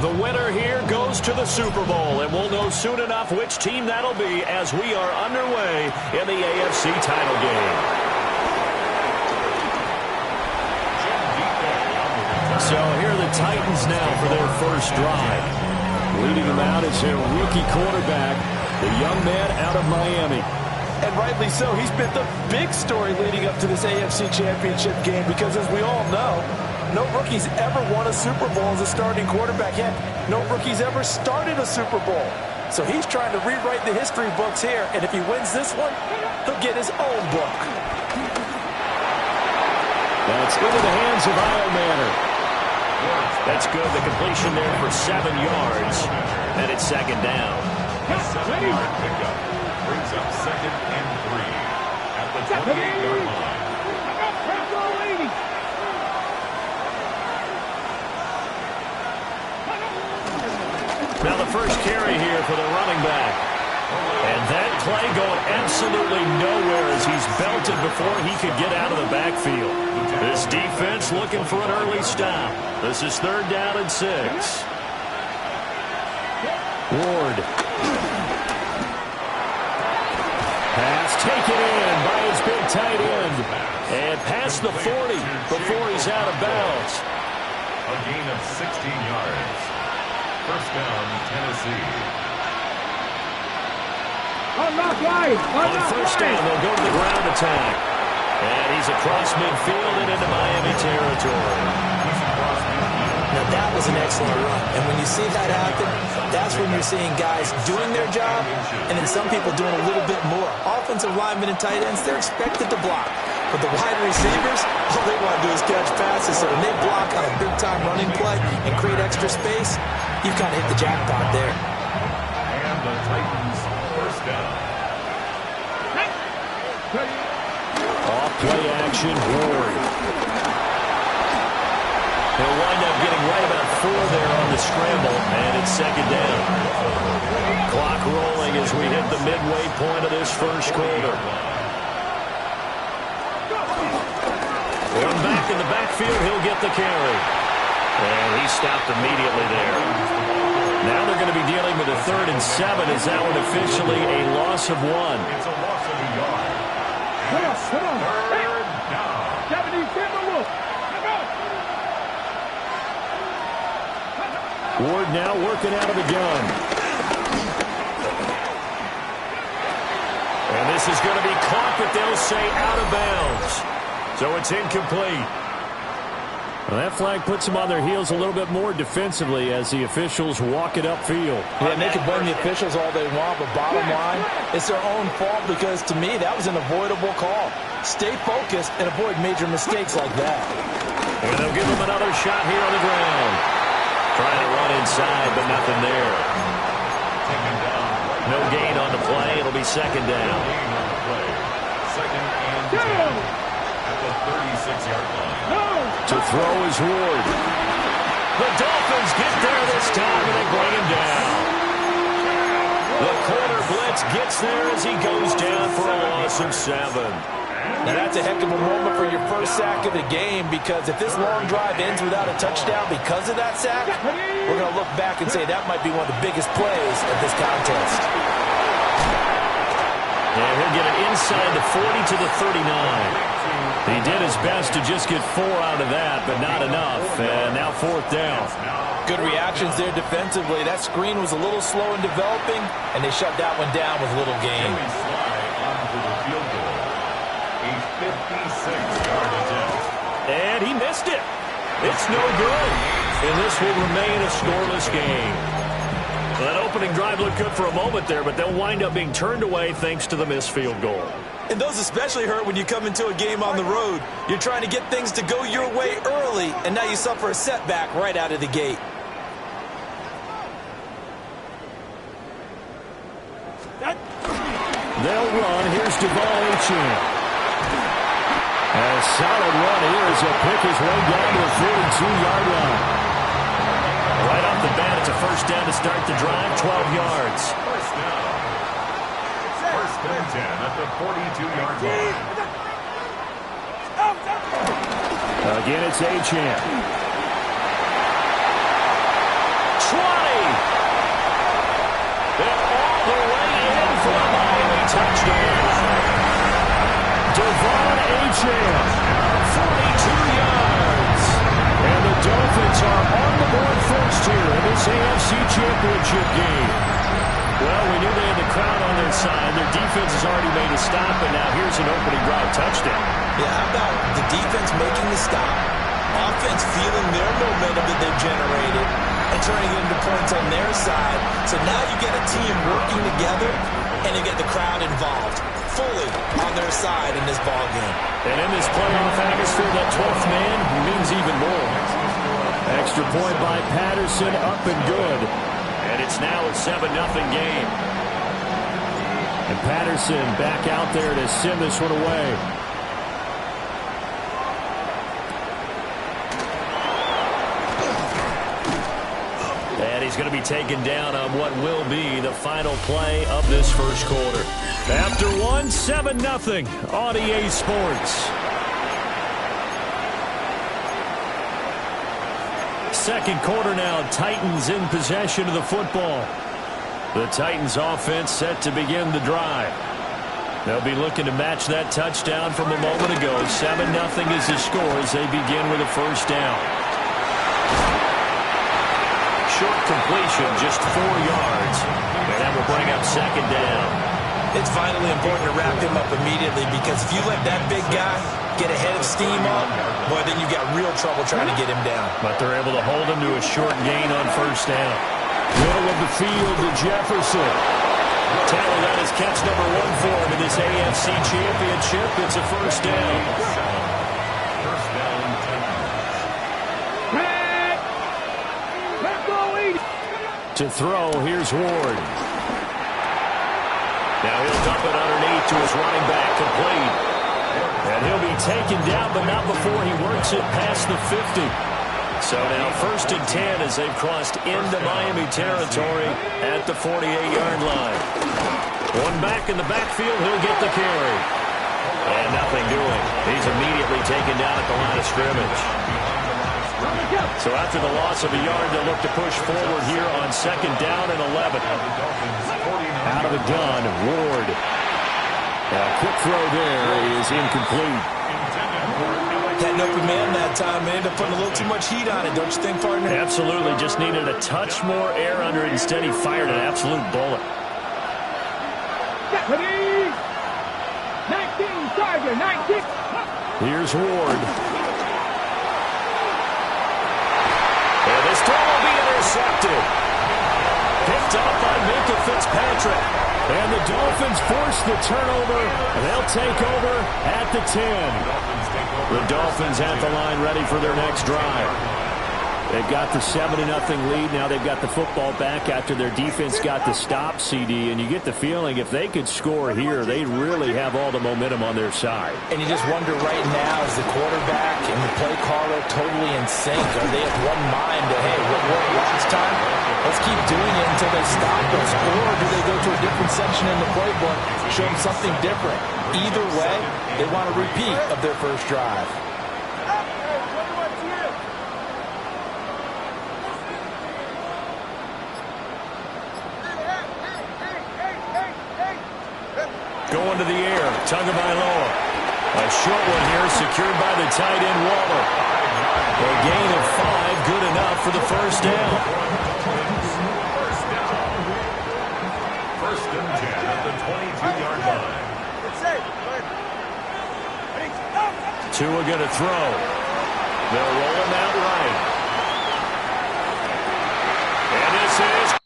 The winner here goes to the Super Bowl, and we'll know soon enough which team that'll be as we are underway in the AFC title game. So here are the Titans now for their first drive. Leading them out is their rookie quarterback, the young man out of Miami. And rightly so. He's been the big story leading up to this AFC Championship game because, as we all know, no rookie's ever won a Super Bowl as a starting quarterback. Yet, no rookie's ever started a Super Bowl. So he's trying to rewrite the history books here, and if he wins this one, he'll get his own book. That's into the hands of Manor. That's good. The completion there for 7 yards, and it's second down. A 7-yard pickup brings up 2nd and 3 at the 28-yard line. Now the first carry here for the running back. And that play going absolutely nowhere as he's belted before he could get out of the backfield. This defense looking for an early stop. This is 3rd down and 6. Ward. Pass taken in by his big tight end. And past the 40 before he's out of bounds. A gain of 16 yards. First down, Tennessee. On first down, they'll go to the ground attack. And he's across midfield and into Miami territory. Now, that was an excellent run. And when you see that happen, that's when you're seeing guys doing their job and then some people doing a little bit more. Offensive linemen and tight ends, they're expected to block. But the wide receivers, all they want to do is catch passes. So when they block on a big-time running play and create extra space, you've kind of hit the jackpot there. And the Titans first down. Off play action, Ward. He'll wind up getting right about 4 there on the scramble, and it's second down. Clock rolling as we hit the midway point of this first quarter. One back in the backfield, he'll get the carry. And he stopped immediately there. Now they're going to be dealing with a 3rd and 7 as that one officially a loss of 1. It's a loss of a yard. And it's 3rd down. Ward now working out of the gun. And this is going to be caught, but they'll say out of bounds. So it's incomplete. Well, that flag puts them on their heels a little bit more defensively as the officials walk it upfield. Yeah, and they can blame the officials all they want, but bottom line, it's their own fault because, to me, that was an avoidable call. Stay focused and avoid major mistakes like that. And they'll give them another shot here on the ground. Trying to run inside, but nothing there. No gain on the play. It'll be second down. Second and 10 at the 36-yard line. To throw is Ward. The Dolphins get there this time, and they bring him down. The corner blitz gets there as he goes down for a loss of 7. Now, that's a heck of a moment for your first sack of the game because if this long drive ends without a touchdown because of that sack, we're going to look back and say that might be one of the biggest plays of this contest. And he'll get it inside the 40 to the 39. He did his best to just get 4 out of that, but not enough. And now 4th down. Good reactions there defensively. That screen was a little slow in developing, and they shut that one down with little gain. A 56-yard attempt. And he missed it. It's no good. And this will remain a scoreless game. Well, that opening drive looked good for a moment there, but they'll wind up being turned away thanks to the missed field goal. And those especially hurt when you come into a game on the road. You're trying to get things to go your way early, and now you suffer a setback right out of the gate. They'll run. Here's Duval Achane. A solid run here as he'll pick his way down to the 42-yard line. Right off the bat, it's a first down to start the drive, 12 yards. First down. First and 10 at the 42-yard line. Again, it's Achane. 20 championship game. Well, we knew they had the crowd on their side. Their defense has already made a stop, and now here's an opening drive touchdown. Yeah, how about the defense making the stop, offense feeling their momentum that they've generated, and turning it into points on their side. So now you get a team working together, and you get the crowd involved fully on their side in this ball game. And in this playoff atmosphere, that 12th man means even more. Extra point by Patterson, up and good. And it's now a 7-0 game. And Patterson back out there to send this one away. And he's going to be taken down on what will be the final play of this first quarter. After one, 7-0 on EA Sports. Second quarter now, Titans in possession of the football. The Titans offense set to begin the drive. They'll be looking to match that touchdown from a moment ago. 7-0 is the score as they begin with a first down. Short completion, just 4 yards. And that will bring up second down. It's vitally important to wrap him up immediately, because if you let that big guy get a head of steam up, boy, then you've got real trouble trying to get him down. But they're able to hold him to a short gain on first down. Middle of the field to Jefferson. Taylor, that is catch number 1 for him in this AFC Championship. It's a first down. First down, Titans. To throw, here's Ward. Now he'll dump it underneath to his running back, complete. And he'll be taken down, but not before he works it past the 50. So now 1st and 10 as they've crossed into Miami territory at the 48-yard line. One back in the backfield, he'll get the carry. And nothing doing. He's immediately taken down at the line of scrimmage. So after the loss of a yard, they'll look to push forward here on 2nd down and 11. Out of the gun, Ward. A quick throw there is incomplete. Had an open man that time. They ended up putting a little too much heat on it, don't you think, partner? Absolutely. Just needed a touch more air under it. Instead, he fired an absolute bullet. 19, Tiger, 19. Here's Ward. And this throw will be intercepted. Picked up by Minkah Fitzpatrick. And the Dolphins force the turnover. They'll take over at the 10. The Dolphins at the line ready for their next drive. They've got the 7-0 lead. Now they've got the football back after their defense got the stop, CD. And you get the feeling if they could score here, they really have all the momentum on their side. And you just wonder right now, is the quarterback and the play caller totally in sync? Are they of one mind to, hey, what worked last time? Let's keep doing it until they stop us. Or do they go to a different section in the playbook, show them something different? Either way, they want a repeat of their first drive. Going to the air, Tagovailoa. A short one here, secured by the tight end Waller. A gain of 5, good enough for the first down. First and 10 at the 22-yard line. Tua going to throw. They'll roll him out right. And this is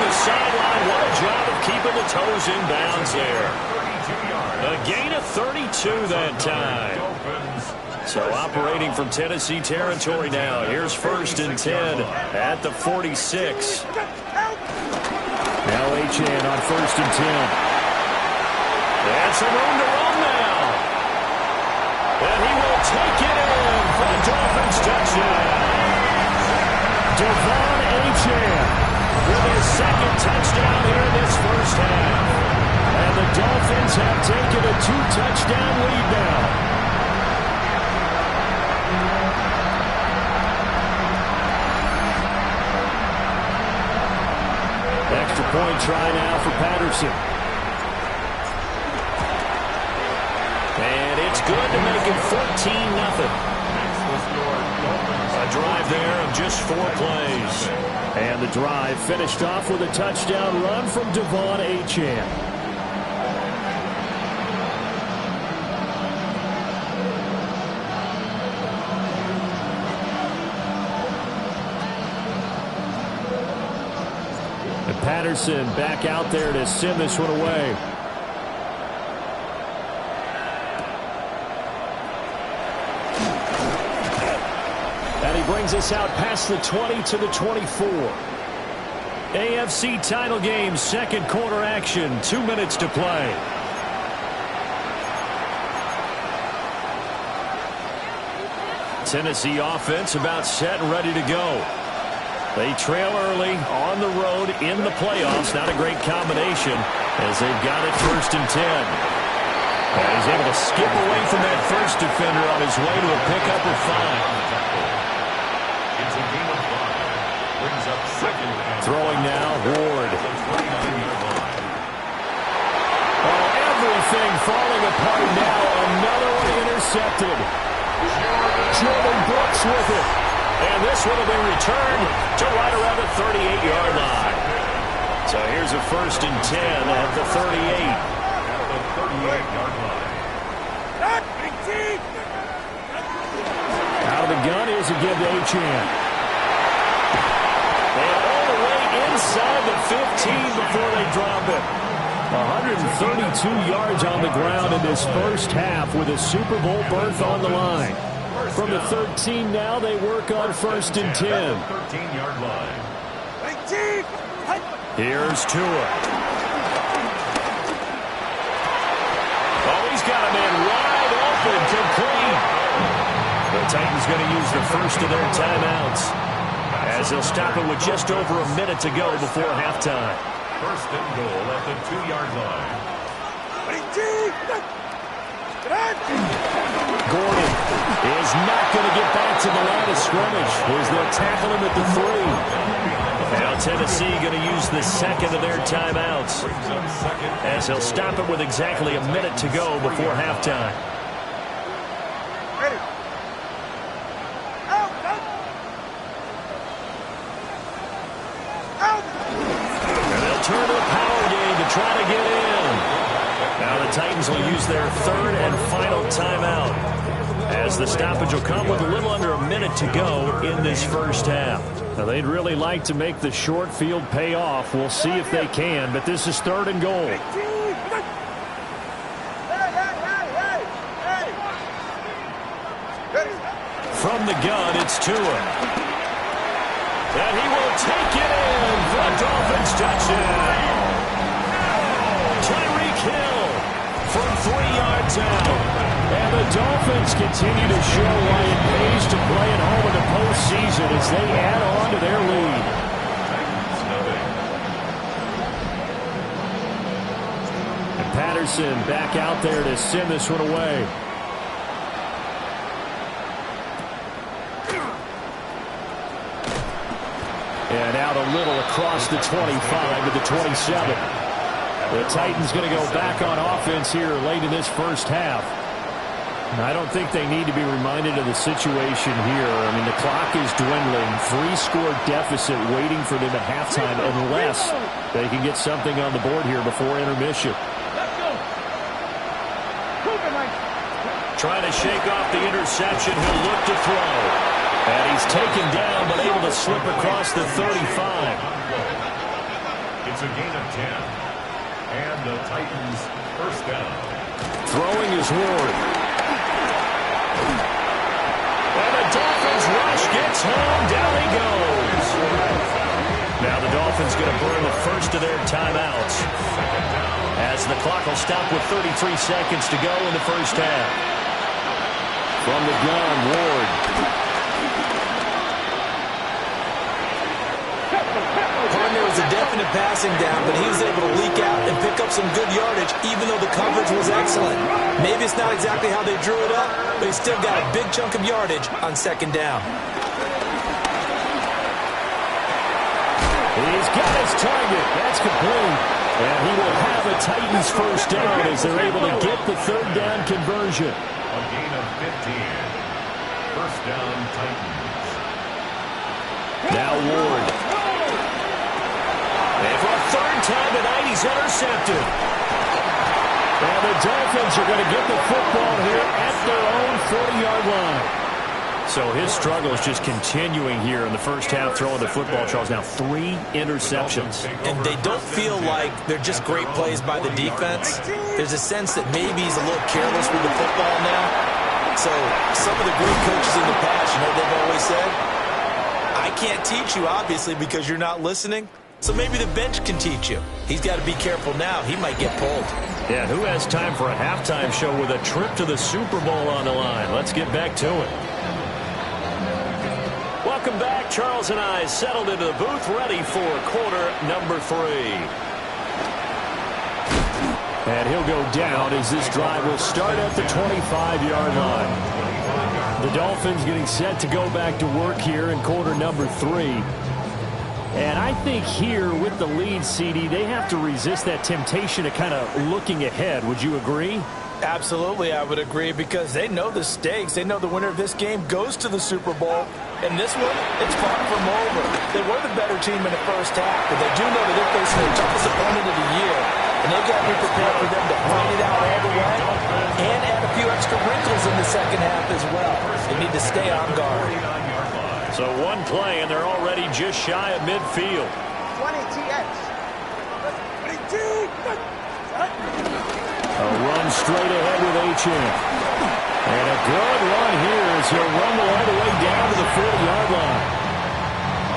sideline. What a job of keeping the toes in bounds there. A gain of 32 that time. So operating from Tennessee territory now. Here's 1st and 10 at the 46. Now H.N. on 1st and 10. And some room to run now. And he will take it in for the Dolphins touchdown. Devon H.N. with his 2nd touchdown here in this first half. And the Dolphins have taken a 2-touchdown lead now. Extra point try now for Patterson. And it's good to make it 14-0. A drive there of just 4 plays. And the drive finished off with a touchdown run from Devon Achane. Patterson back out there to send this one away. And he brings us out past the 20 to the 24. AFC title game, second quarter action, 2 minutes to play. Tennessee offense about set and ready to go. They trail early on the road in the playoffs. Not a great combination as they've got it 1st and 10. And he's able to skip away from that first defender on his way to a pickup of 5. It's a game of 5. Brings up 2nd and throwing now, Ward. Oh, everything falling apart now. Another one intercepted. Jordan Brooks with it. And this would have been returned to right around the 38-yard line. So here's a 1st and 10 at the 38. At the 38-yard line. Out of the gun, here's a give to Achane. And all the way inside the 15 before they drop it. 132 yards on the ground in this first half with a Super Bowl berth on the line. From the 13 now, they work on 1st and 10. 13-yard line. Here's Tua. Oh, he's got a man wide open, complete. The Titans going to use the first of their timeouts as they'll stop it with just over a minute to go before halftime. 1st and goal at the 2-yard line. Gordon is not going to get back to the line of scrimmage as they'll tackle him at the 3. Now Tennessee going to use the second of their timeouts as they'll stop it with exactly a minute to go before halftime. And they'll turn to a power game to try to get in. Now the Titans will use their 3rd and final timeout as the stoppage will come with a little under a minute to go in this first half. Now they'd really like to make the short field pay off. We'll see if they can, but this is 3rd and goal. From the gun, it's Tua. And he will take it in for a Dolphins touchdown. Tyreek Hill from 3 yards out. And the Dolphins continue to show why it pays to play at home in the postseason as they add on to their lead. And Patterson back out there to send this one away. And out a little across the 25 to the 27. The Titans going to go back on offense here late in this first half. I don't think they need to be reminded of the situation here. I mean, the clock is dwindling. 3-score deficit waiting for them at halftime unless they can get something on the board here before intermission. Trying to shake off the interception. He'll look to throw. And he's taken down but able to slip across the 35. It's a gain of 10. And the Titans 1st down. Throwing is Ward. And the Dolphins rush gets home. Down he goes. Now the Dolphins going to burn the first of their timeouts as the clock will stop with 33 seconds to go in the first half. From the gun, Ward. There was a definite passing down, but he was able to leak out and pick up some good yardage, even though the coverage was excellent. Maybe it's not exactly how they drew it up, but he still got a big chunk of yardage on 2nd down. He's got his target. That's complete. And he will have a Titans 1st down as they're able to get the 3rd down conversion. A gain of 15. 1st down, Titans. Now Ward. And for a third time tonight, he's intercepted. And the Dolphins are going to get the football here at their own 40-yard line. So his struggle is just continuing here in the first half, throwing the football, Charles. Now 3 interceptions. And they don't feel like they're just great plays by the defense. There's a sense that maybe he's a little careless with the football now. So some of the great coaches in the past, you know what they've always said? I can't teach you, obviously, because you're not listening. So maybe the bench can teach you. He's got to be careful now. He might get pulled. Yeah, who has time for a halftime show with a trip to the Super Bowl on the line? Let's get back to it. Welcome back. Charles and I settled into the booth, ready for quarter number 3. And he'll go down as this drive will start at the 25-yard line. The Dolphins getting set to go back to work here in quarter number 3. And I think here with the lead, CD, they have to resist that temptation of kind of looking ahead. Would you agree? Absolutely, I would agree, because they know the stakes. They know the winner of this game goes to the Super Bowl. And this one, it's far from over. They were the better team in the first half, but they do know that they're facing the toughest opponent of the year. And they've got to be prepared for them to fight it out all the way and add a few extra wrinkles in the second half as well. They need to stay on guard. So one play, and they're already just shy of midfield. 20 TX. 22. A run straight ahead with H.M. And a good run here as he'll rumble all the way down to the 40-yard line.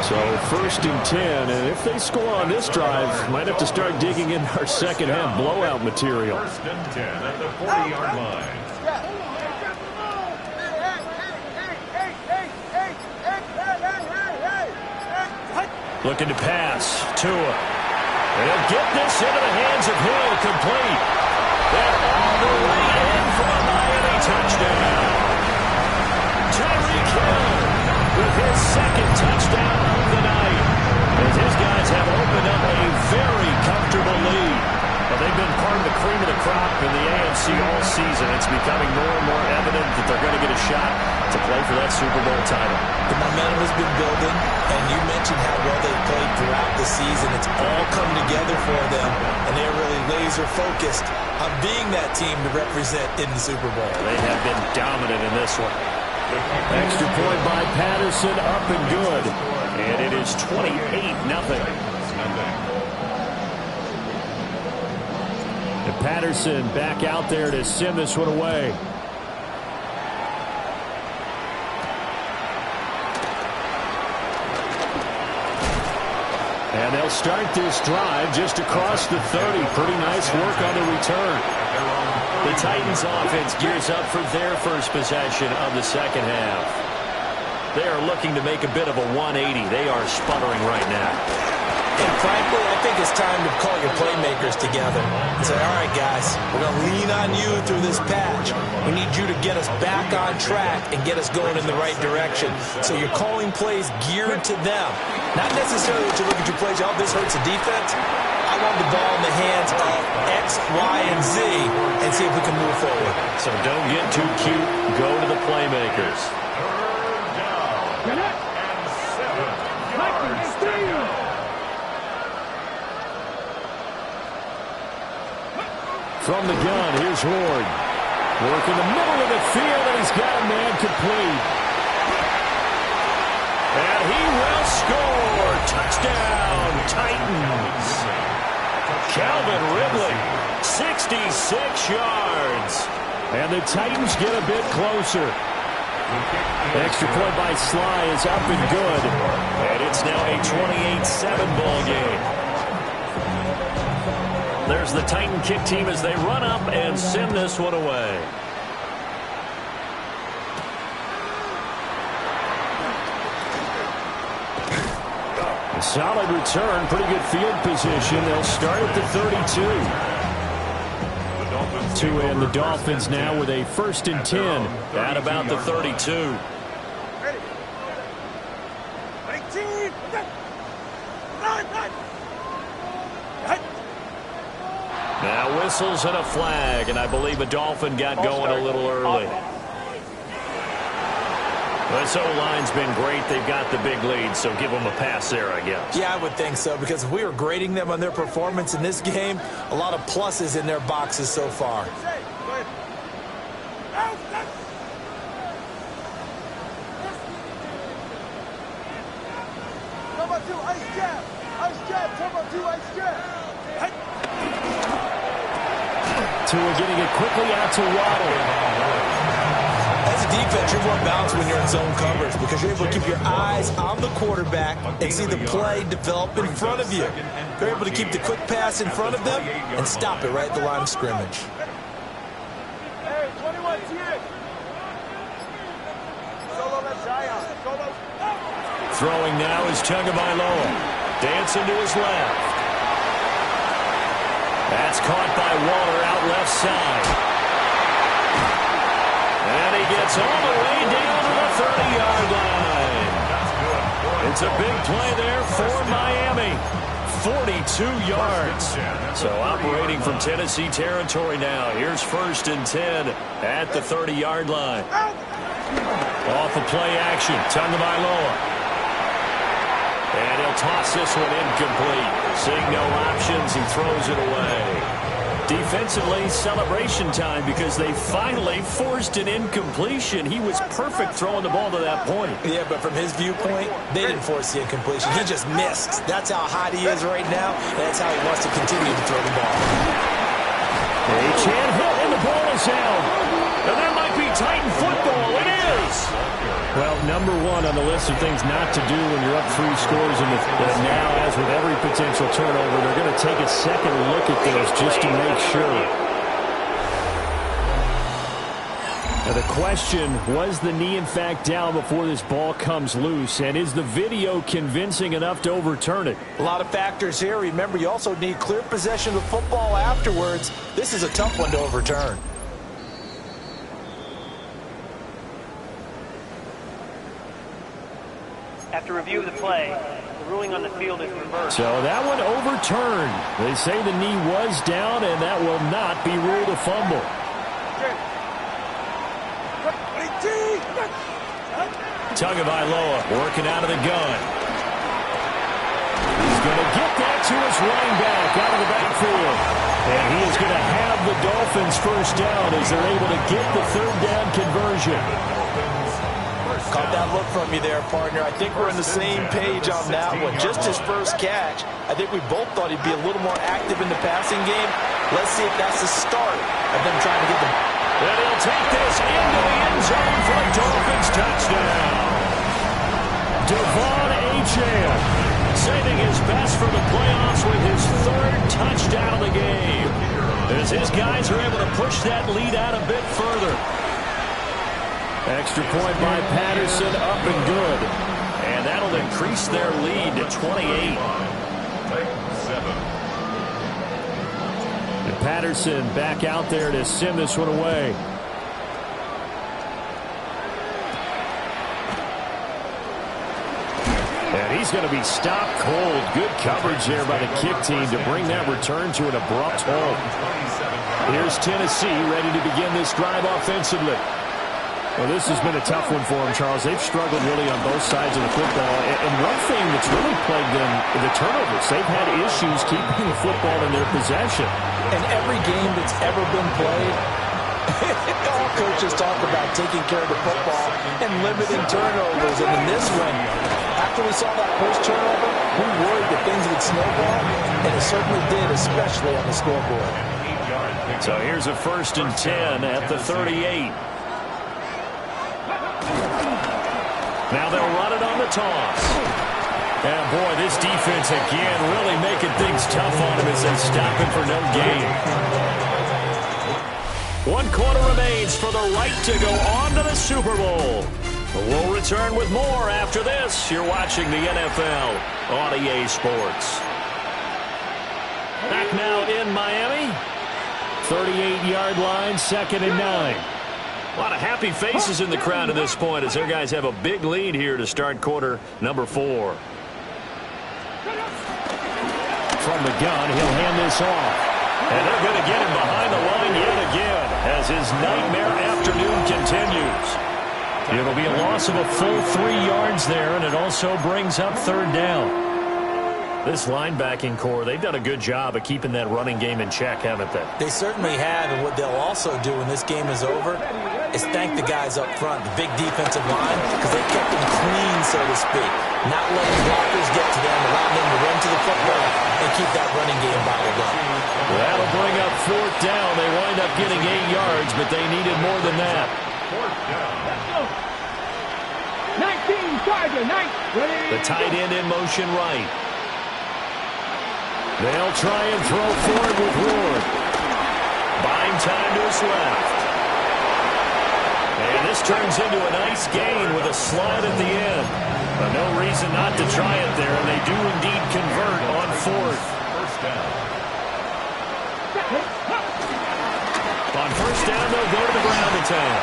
So 1st and 10, and if they score on this drive, might have to start digging in our second half blowout material. 1st and 10 at the 40-yard line. Looking to pass. Tua. And he'll get this into the hands of Hill, complete. And all the way in for a Miami touchdown. Tyreek Hill with his second touchdown of the night, as his guys have opened up a very comfortable lead. Well, they've been part of the cream of the crop in the AFC all season. It's becoming more and more evident that they're going to get a shot to play for that Super Bowl title. The momentum has been building, and you mentioned how well they've played throughout the season. It's all come together for them, and they're really laser-focused on being that team to represent in the Super Bowl. They have been dominant in this one. Extra point by Patterson, up and good. And it is 28-0. And Patterson back out there to send this one away. And they'll start this drive just across the 30. Pretty nice work on the return. The Titans offense gears up for their first possession of the second half. They are looking to make a bit of a 180. They are sputtering right now. And frankly, I think it's time to call your playmakers together and say, all right, guys, we're going to lean on you through this patch. We need you to get us back on track and get us going in the right direction. So you're calling plays geared to them. Not necessarily that you look at your plays, oh, this hurts the defense. I want the ball in the hands of X, Y, and Z and see if we can move forward. So don't get too cute. Go to the playmakers. From the gun, here's Ward. Work in the middle of the field, and he's got a man complete. And he will score. Touchdown, Titans. Calvin Ridley, 66 yards. And the Titans get a bit closer. Extra point by Sly is up and good. And it's now a 28-7 ball game. There's the Titan kick team as they run up and send this one away. A solid return, pretty good field position. They'll start at the 32. And the Dolphins now with a 1st and 10. At about the 32. Ready. 19. Now whistles and a flag, and I believe a Dolphin got going a little early. This O-line's been great. They've got the big lead, so give them a pass there, I guess. Yeah, I would think so, because if we were grading them on their performance in this game, a lot of pluses in their boxes so far. Tua getting it quickly out to Waddle. As a defense, you're more balanced when you're in zone coverage because you're able to keep your eyes on the quarterback and see the play develop in front of you. You're able to keep the quick pass in front of them and stop it right at the line of scrimmage. Hey, 21 TX. Solo left Zion. Solo. Throwing now is Tagovailoa. Dancing to his left. That's caught by Waller out left side. And he gets all the way down to the 30-yard line. It's a big play there for Miami. 42 yards. So operating from Tennessee territory now. Here's 1st and 10 at the 30-yard line. Off of play action. Tagovailoa. And he'll toss this one incomplete. Seeing no options, he throws it away. Defensively, celebration time because they finally forced an incompletion. He was perfect throwing the ball to that point. Yeah, but from his viewpoint, they didn't force the incompletion. He just missed. That's how hot he is right now. That's how he wants to continue to throw the ball. A chance hit and the ball is out. And that might be Titan football. It is. Well, number one on the list of things not to do when you're up 3 scores in the now, as with every potential turnover, they're going to take a second look at this just to make sure. Now the question, was the knee in fact down before this ball comes loose, and is the video convincing enough to overturn it? A lot of factors here. Remember, you also need clear possession of the football afterwards. This is a tough one to overturn. After review of the play, the ruling on the field is reversed. So that one overturned. They say the knee was down, and that will not be ruled a fumble. Tagovailoa working out of the gun. He's going to get that to his running back out of the backfield. And he is going to have the Dolphins first down as they're able to get the 3rd down conversion. Caught that look from you there, partner. I think we're on the same page on that one. Just his first catch. I think we both thought he'd be a little more active in the passing game. Let's see if that's the start of them trying to get the... And he'll take this into the end zone for a Dolphins touchdown. Devon Achane saving his best for the playoffs with his 3rd touchdown of the game. As his guys are able to push that lead out a bit further. Extra point by Patterson, up and good. And that'll increase their lead to 28. And Patterson back out there to send this one away. And he's going to be stopped cold. Good coverage there by the kick team to bring that return to an abrupt halt. Here's Tennessee ready to begin this drive offensively. Well, this has been a tough one for them, Charles. They've struggled really on both sides of the football. And one thing that's really plagued them, the turnovers. They've had issues keeping the football in their possession. And every game that's ever been played, all coaches talk about taking care of the football and limiting turnovers. And in this one, after we saw that first turnover, we worried that things would snowball, and it certainly did, especially on the scoreboard. So here's a 1st and 10 at the 38. Now they'll run it on the toss. And boy, this defense again really making things tough on him as they stop him for no gain. 1 quarter remains for the right to go on to the Super Bowl. We'll return with more after this. You're watching the NFL on EA Sports. Back now in Miami. 38-yard line, 2nd and 9. A lot of happy faces in the crowd at this point as their guys have a big lead here to start quarter number 4. From the gun, he'll hand this off. And they're going to get him behind the line yet again as his nightmare afternoon continues. It'll be a loss of a full 3 yards there, and it also brings up third down. This linebacking core, they've done a good job of keeping that running game in check, haven't they? They certainly have, and what they'll also do when this game is over is thank the guys up front, the big defensive line, because they kept them clean, so to speak. Not letting blockers get to them, allowing them to run to the football and keep that running game bottled up. That'll bring up fourth down. They wind up getting 8 yards, but they needed more than that. 19, Charger, 19. The tight end in motion right. They'll try and throw forward with Ward. Buying time to his left. And this turns into a nice gain with a slide at the end. But no reason not to try it there, and they do indeed convert on fourth. First down. On first down, they'll go to the ground attack.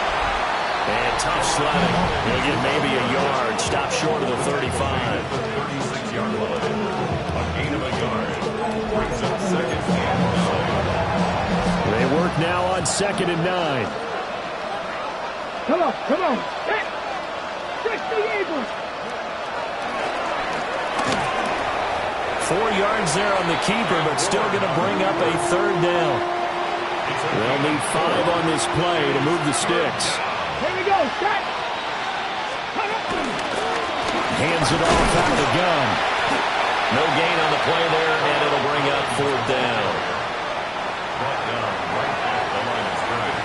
And tough sledding. He'll get maybe a yard. Stop short of the 35. 36-yard line. A gain of a yard. Brings up second and 9. They work now on 2nd and 9. Come on, come on. Stretch the Eagles. 4 yards there on the keeper, but still going to bring up a third down. They'll need 5 on this play to move the sticks. Here we go, shot. Hands it off out of the gun. No gain on the play there, and it'll bring up fourth down. Brought down right at the line of scrimmage.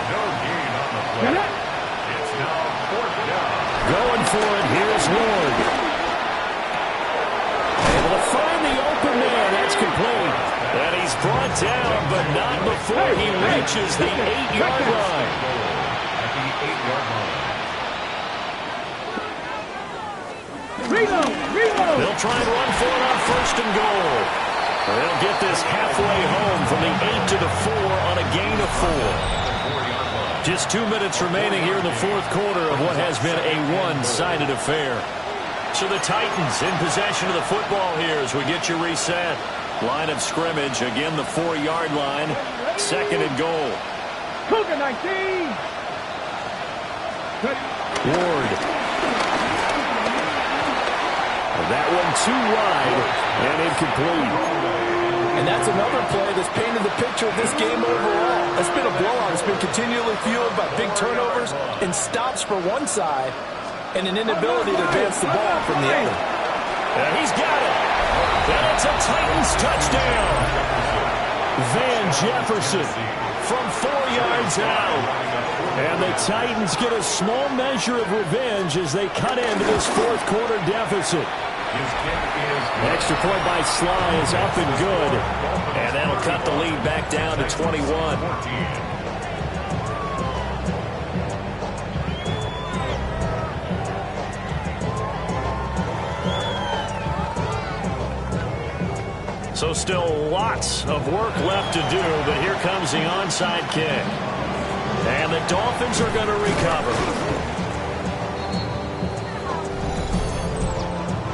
No gain on the play. It's now fourth down. Going for it. Here's Ward. Able to find the open man. That's complete. And he's brought down, but not before he reaches the 8-yard line. At the 8-yard line. Reload. They'll try and run for it on first and goal. They'll get this halfway home from the 8 to the 4 on a gain of 4. Just 2 minutes remaining here in the fourth quarter of what has been a one-sided affair. So the Titans in possession of the football here as we get you reset. Line of scrimmage, again the 4-yard line, second and goal. Cougar 19. Ward. That one too wide and incomplete. And that's another play that's painted the picture of this game overall. It's been a blowout. It's been continually fueled by big turnovers and stops for one side and an inability to advance the ball from the other. And he's got it. And it's a Titans touchdown. Van Jefferson from 4 yards out. And the Titans get a small measure of revenge as they cut into this fourth quarter deficit. Extra point by Sly is up and good. And that'll cut the lead back down to 21. So still lots of work left to do, but here comes the onside kick. And the Dolphins are going to recover.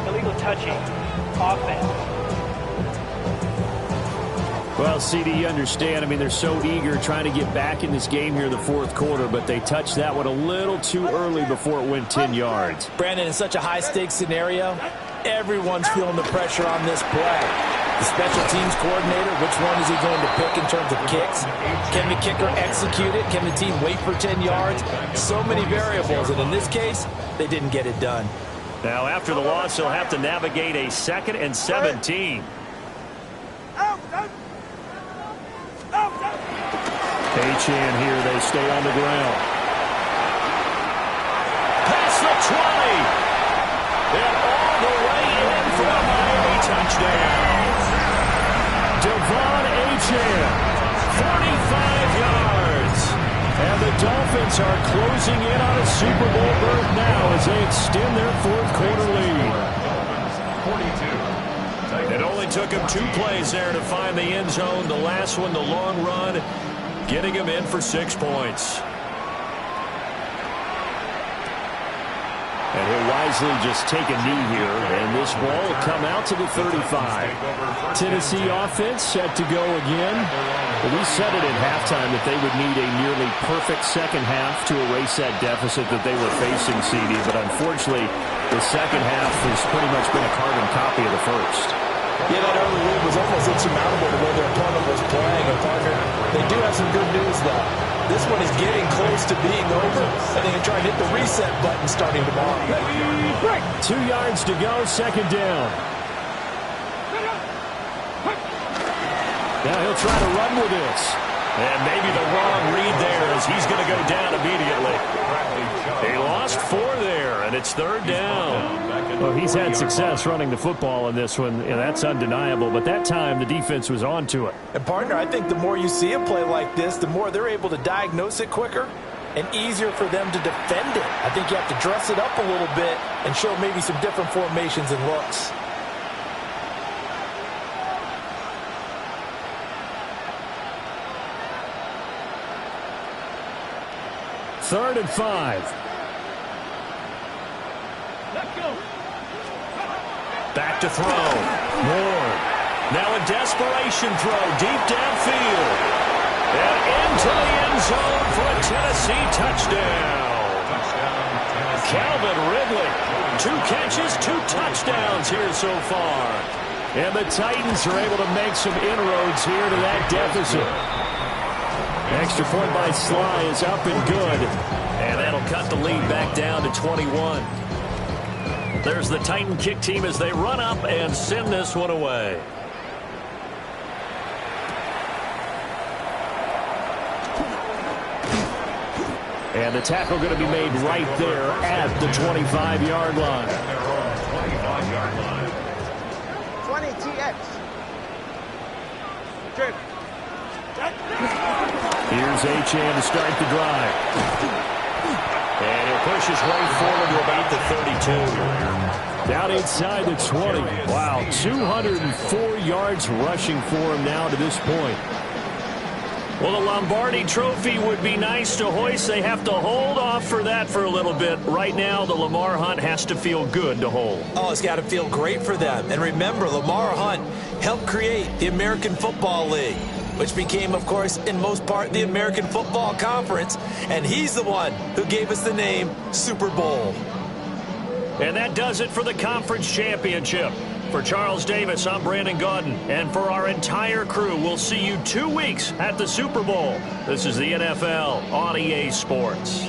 Illegal touching. Offense. Well, CD, you understand. I mean, they're so eager trying to get back in this game here in the fourth quarter, but they touched that one a little too early before it went 10 yards. Brandon, in such a high-stakes scenario, everyone's feeling the pressure on this play. The special teams coordinator, which one is he going to pick in terms of kicks? Can the kicker execute it? Can the team wait for 10 yards? So many variables, and in this case, they didn't get it done. Now, after the loss, they'll have to navigate a 2nd and 17. H-Chan here, they stay on the ground. Past the 20. And all the way in for the Miami touchdown. Devon H-Chan, 45 yards. And the Dolphins are closing in on a Super Bowl berth now as they extend their fourth quarter lead. 42. It only took him 2 plays there to find the end zone. The last one, the long run, getting him in for 6 points. And he'll wisely just take a knee here, and this ball will come out to the 35. Tennessee offense set to go again. We said it at halftime that they would need a nearly perfect second half to erase that deficit that they were facing, CD, but unfortunately, the second half has pretty much been a carbon copy of the first. Yeah, that early lead was almost insurmountable the way their opponent was playing. And partner, they do have some good news, though. This one is getting close to being over, and they can try and hit the reset button starting tomorrow. 2 yards to go, second down. Now he'll try to run with this. And maybe the wrong read there as he's going to go down immediately. He lost 4 there, and it's third down. Well, he's had success running the football in this one, and that's undeniable. But that time, the defense was on to it. And, partner, I think the more you see a play like this, the more they're able to diagnose it quicker and easier for them to defend it. I think you have to dress it up a little bit and show maybe some different formations and looks. Third and 5. Let's go. Back to throw. Ward. Now a desperation throw deep downfield. And into the end zone for a Tennessee touchdown. Calvin Ridley. 2 catches, 2 touchdowns here so far. And the Titans are able to make some inroads here to that deficit. Extra point by Sly is up and good. And that'll cut the lead back down to 21. There's the Titan kick team as they run up and send this one away. And the tackle going to be made right there at the 25-yard line. 20 TX. Trip. Here's Achane to start the drive. And he'll push his way forward to about the 32. Down inside the 20. Wow, 204 yards rushing for him now to this point. Well, the Lombardi Trophy would be nice to hoist. They have to hold off for that for a little bit. Right now, the Lamar Hunt has to feel good to hold. Oh, it's got to feel great for them. And remember, Lamar Hunt helped create the American Football League, which became, of course, in most part, the American Football Conference. And he's the one who gave us the name Super Bowl. And that does it for the conference championship. For Charles Davis, I'm Brandon Gaudin. And for our entire crew, we'll see you 2 weeks at the Super Bowl. This is the NFL on EA Sports.